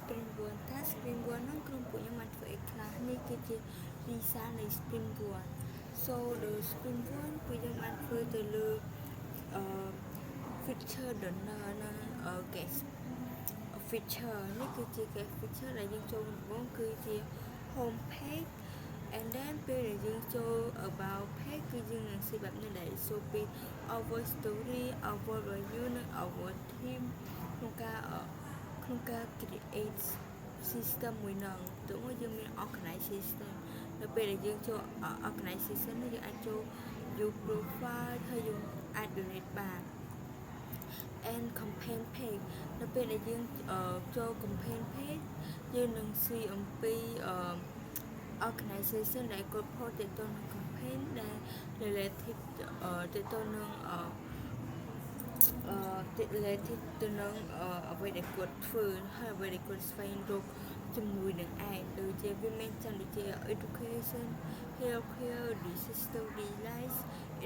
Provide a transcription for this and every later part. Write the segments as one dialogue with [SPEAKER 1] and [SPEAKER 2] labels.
[SPEAKER 1] Springboard ถ้า Springboard นั่นក្រុមពួកខ្ញុំបានធ្វើអីខ្លះនេះគឺជា design នៃ Springboard so the Springboard ពួកយើងបានធ្វើទៅលើ feature donor និង guest feature នេះគឺជា guest feature ដែលយើងចូលដំបូងគឺជា home page and then ពេលដែលយើងចូល about page គឺយើងនឹងស៊ីបែបនេះដែល show ពី our story our value និង our team ក្នុងការ create system មួយហ្នឹងទៅមកយើងមាន organize system នៅពេលដែលយើងចូល organize system នេះយើងអាចចូល view profile ហើយយើងអាច donate បាន and campaign page នៅពេលដែលយើងចូល campaign page យើងនឹងស៊ីអំពី organization ដែលគាត់ post ទៅទៅនឹង campaign ដែល related ទៅទៅនឹង related ទៅនឹងអ្វីដែលគាត់ធ្វើហើយអ្វីដែលគាត់ស្វែងរកជំនួយនឹងឯងដូចជាវាមានចន្ទជា education healthcare disaster relief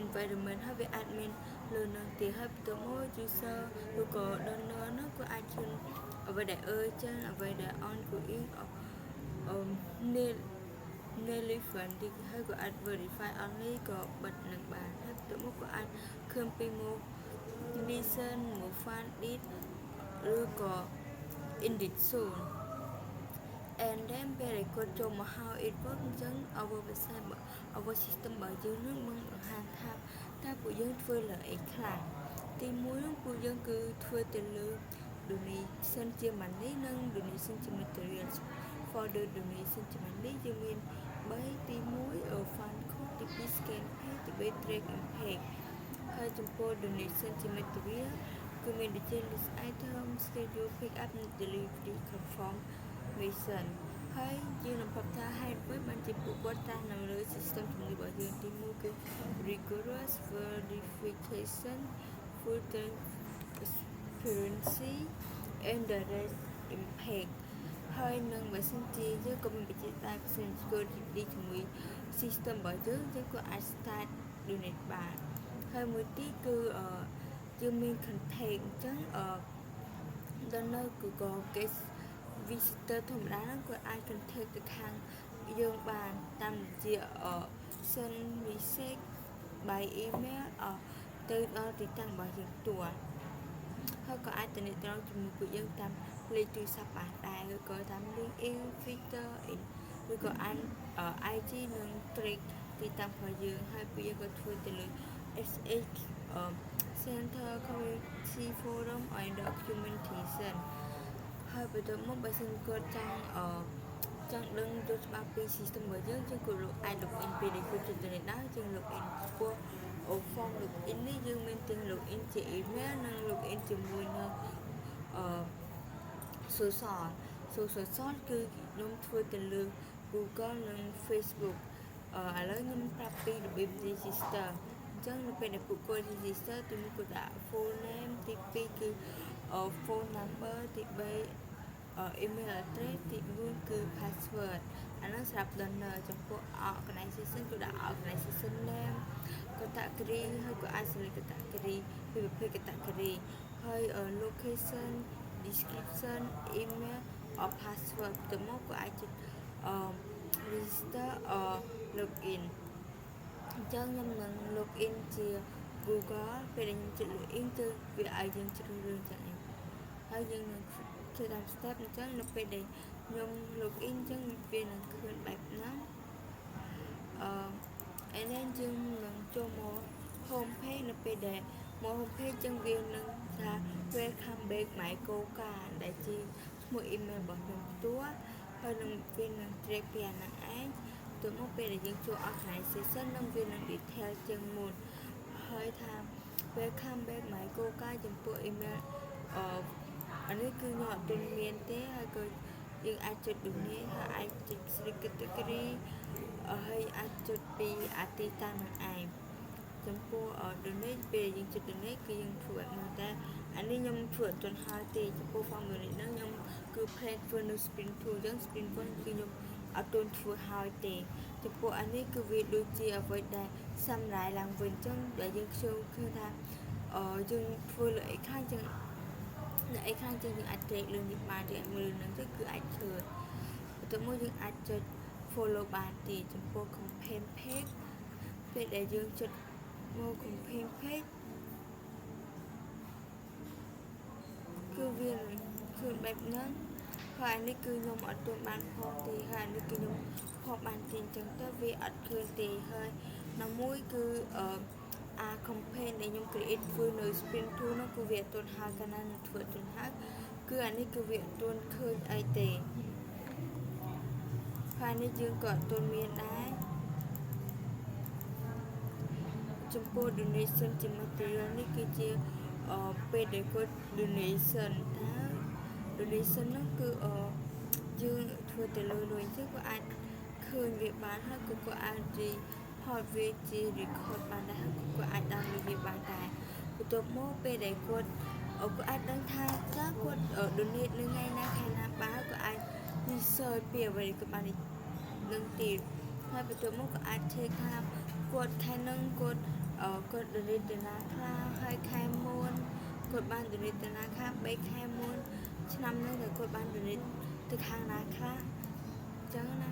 [SPEAKER 1] environment ហើយវាអាចមានលើនឹងទៀតហើយបន្ទាប់មក user ឬក៏ donor នោះក៏អាចជូនអ្វីដែលurgentអ្វីដែល ongoing nearly funding ហើយក៏អាច verify only ក៏បិទនឹងបានហើយបន្ទាប់មកក៏អាចឃើញពីមក listen មក fund it ឬក៏ indit soon and then ពេលដែលគាត់ចូលមកហើយ it work អញ្ចឹង our website our system របស់យើងនឹងបង្ហាញថាតើពួកយើងធ្វើលើអីខ្លះទី1នោះពួកយើងគឺធ្វើទៅលើ donation ជា money និង donation ជា materials for the donation ជា money យើងមាន3ទី1 fund code ទី2 scan page ទី3 track impact ហើយចំពោះ donation ជា material គឺមានដូចជា list item schedule pick up និង delivery confirmation ហើយយើងនឹងប្រាប់ថាហេតុអ្វីបានជាពួកគាត់តាមនៅលើ system ជំនួយរបស់យើងទី1គឺ rigorous verification full transparency and direct impact ហើយនឹងបើសិនជាយើងក៏មានបច្ចេកទេស security ជាមួយ system របស់យើងក៏អាច start donate បានហើយមួយទៀតគឺយើងមាន contact អញ្ចឹងdonor គឺក៏ guest visitor ធម្មតាហ្នឹងគាត់អាច contact ទៅខាងយើងបានតាមរយៈ send message by email ទៅដល់ទីតាំងរបស់យើងផ្ទាល់ហើយក៏អាចទំនាក់ទំនងជាមួយពួកយើងតាមលេខទូរស័ព្ទបានដែរឬក៏តាម LinkedIn Twitter ឬក៏អាច IG និង track ទីតាំងរបស់យើងហើយពួកយើងក៏ធ្វើទៅលើ SH Center Community Forum and Documentation ហើយបន្ទាប់មកបើសិនគាត់ចង់ដឹងយល់ច្បាស់ពី system របស់យើងក៏អាច login ពេលដែលគាត់ចូលទៅដែរយើង login ពោះ form login នេះយើងមានទាំង login ជា email និង login ជាមួយនៅsocial គឺខ្ញុំធ្វើទៅលើ Google និង Facebook ឥឡូវខ្ញុំប្រាប់ពីរបៀប register អញ្ចឹងនៅពេលដែលពួកគាត់ register ទី1គាត់ដាក់ full name ទី2គឺ phone number ទី3 email address ទី4គឺ password អានោះសម្រាប់ donor ចំពោះ organization គឺដាក់ organization name category ហើយក៏អាច select category ពីប្រភេទ category ហើយ location description email or password ទៅមកក៏អាច register or login អញ្ចឹងខ្ញុំនឹង login ជា Google ពេលដែលខ្ញុំចុច login គឺវាឲ្យយើងជ្រើសរើសចឹងឯងហើយយើងនឹងធ្វើតាម step អញ្ចឹងនៅពេលដែលខ្ញុំ login អញ្ចឹងវានឹងឃើញបែបហ្នឹងand then យើងនឹងចូលមក home page នៅពេលដែលមក home page អញ្ចឹងវានឹងថា welcome back my Coca ដែលជាឈ្មោះ email របស់ខ្ញុំផ្ទាល់ហើយនឹងវានឹង track ពីអាហ្នឹងឯងទៅមកពេលដែលយើងចូល organization នឹងវានឹង detail ជាងមុនហើយថា welcome back my Coca ចំពោះ email អានេះគឺខ្ញុំអត់ទាន់មានទេហើយក៏យើងអាចចុច donate ហើយអាចចុច select category ហើយអាចចុចពីអាទីតាំងនឹងឯងចំពោះ donate ពេលយើងចុច donate គឺយើងធ្វើបែបហ្នឹងតែអានេះខ្ញុំធ្វើអត់ទាន់ហើយទេចំពោះ formula ហ្នឹងខ្ញុំគឺ plan ធ្វើនៅ sprint 2 អញ្ចឹង sprint 1 គឺខ្ញុំអត់ទាន់ធ្វើហើយទេចំពោះអានេះគឺវាដូចជាអ្វីដែលសម្រាប់ឡើងវិញអញ្ចឹងដែលយើងឃើញថាយើងធ្វើលើអីខ្លះអញ្ចឹង នៅអីខាងយើងអាចត្រេកលឿននេះបានយើងមើលនឹងទៅគឺអាចធ្វើបន្ទាប់មកយើងអាចចុច follow បានទៀតចំពោះ campaign page ពេលដែលយើងចុចមក campaign page គឺវាខ្លួនបែបហ្នឹងហើយនេះគឺខ្ញុំអត់ទាន់បានផងទេហើយនេះគឺខ្ញុំផុសបានទេអញ្ចឹងទៅវាអត់ឃើញទេហើយណាមួយគឺcampaign ដែលខ្ញុំ create ធ្វើនៅ sprint 2 នោះគឺវាអត់ទាន់ហើកាលណានឹងធ្វើអត់ទាន់ហើគឺអានេះគឺវាអត់ទាន់ឃើញអីទេហើយនេះយើងក៏អត់ទាន់មានដែរចំពោះ donation ជា material នេះគឺជាពេលដែលគាត់ donation ថា donation នោះគឺយើងធ្វើទៅលើលុយអញ្ចឹងក៏អាចឃើញវាបានហើយក៏អាចហត់វាជា record បានដែរហើយក៏អាច download វាបានដែរបន្ទាប់មកពេលដែលគាត់អាចដឹងថាតើគាត់ donate នៅថ្ងៃណាខែណាបើក៏អាច research ពីអ្វីគាត់បាននឹងទៀតហើយបន្ទាប់មកក៏អាច check ថាគាត់ខែហ្នឹងគាត់ donate ទៅណាខ្លះហើយខែមុនគាត់បាន donate ទៅណាខ្លះ3ខែមុនឆ្នាំហ្នឹងដែលគាត់បាន donate ទៅខាងណាខ្លះអញ្ចឹងណា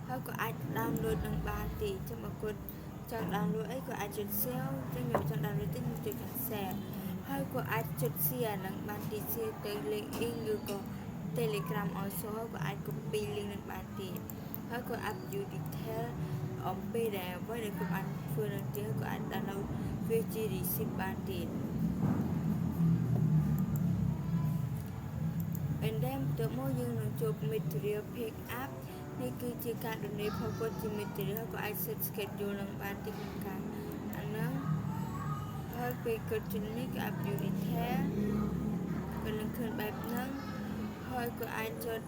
[SPEAKER 1] ហើយក៏អាច download នឹងបានទេអញ្ចឹងបើគាត់ចង់ download អីក៏អាចចុច share អញ្ចឹងខ្ញុំចង់ download ទេខ្ញុំចុច share ហើយក៏អាចចុច share នឹងបានទី share ទៅ LinkedIn ឬក៏ Telegram also ក៏អាច copy link នឹងបានទៀតហើយក៏ up view detail អំពីដែលអ្វីដែលគាត់បានធ្វើនឹងទៀតក៏អាច download វាជា receipt បានទៀត and then ទៅមកយើងនឹងចូល material pick up នេះគឺជាការ donate ផលគាត់ជា material ក៏អាច set schedule នឹងបានទីក្នុងការអាហ្នឹងហើយពេលគាត់ជិះនេះក៏ up view detail ក៏នឹងឃើញបែបហ្នឹងហើយក៏អាចចុច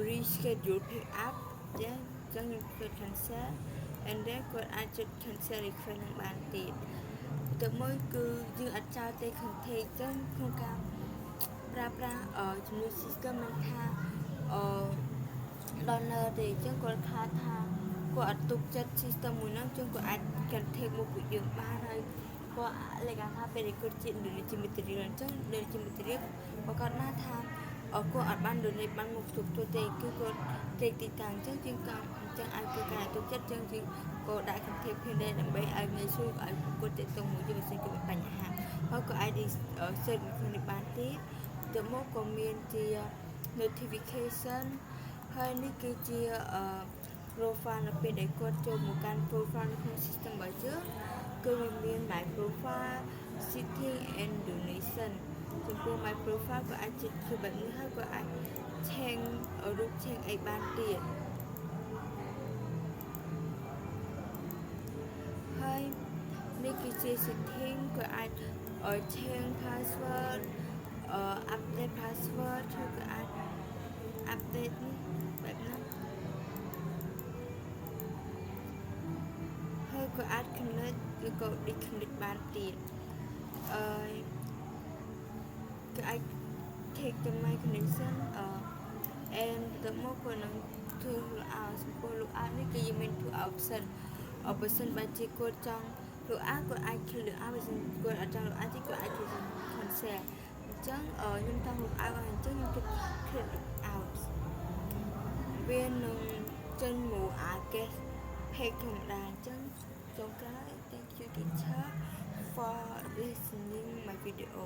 [SPEAKER 1] reschedule pick up ចឹងខ្ញុំចុច cancel and then គាត់អាចចុច cancel request នឹងបានទៀតទៅមកគឺយើងអាចចោលទេ contact ចឹងក្នុងការប្រើប្រាស់ជំនួយ system មិនថាdonor ទេអញ្ចឹងគាត់ថាគាត់អត់ទុកចិត្ត system មួយហ្នឹងចឹងគាត់អាច contact មកពួកយើងបានហើយគាត់លេខថាពេលគាត់ជា donate material អញ្ចឹង donate material បើគាត់ណាថាគាត់អត់បាន donate បានមកគ្រប់ទេគឺគាត់ទេទីតាំងអញ្ចឹងយើងក៏អញ្ចឹងឲ្យគាត់ការទុកចិត្តអញ្ចឹងយើងក៏ដាក់ contact គ្នាដែរដើម្បីឲ្យងាយស្រួលឲ្យគាត់ទៅមួយយើងមិនស្គាល់គឺមានបញ្ហាហើយក៏អាច search គ្នាបានទៀតទៅមកក៏មានជា notification ហើយនេះគឺជា profile នៅពេលដែលគាត់ចូលមកកាន់ profile នៅក្នុង system របស់យើងគឺវាមាន my profile setting and donation ចំពោះ my profile ក៏អាចជិះគឺបែបនេះហើយក៏អាច change រូប change អីបានទៀតហើយនេះគឺជា setting ក៏អាច change password update password ឬក៏អាច update នេះបែបហ្នឹងហើយក៏អាច connect ឬក៏ disconnect បានទៀតក៏អាច take the my connection and ទៅមកក៏នឹងធ្វើ logout ចំពោះ logout នេះគឺយើងមាន two option បើសិនបើជាគាត់ចង់ logout គាត់អាច click logout បើសិនគាត់អត់ចង់ logout ទេគាត់អាច cancel អញ្ចឹងខ្ញុំចង់ logout អញ្ចឹងខ្ញុំ click logout វានឹងចេញមក guest page ធម្មតាអញ្ចឹងចុងក្រោយ thank you teacher for listening my video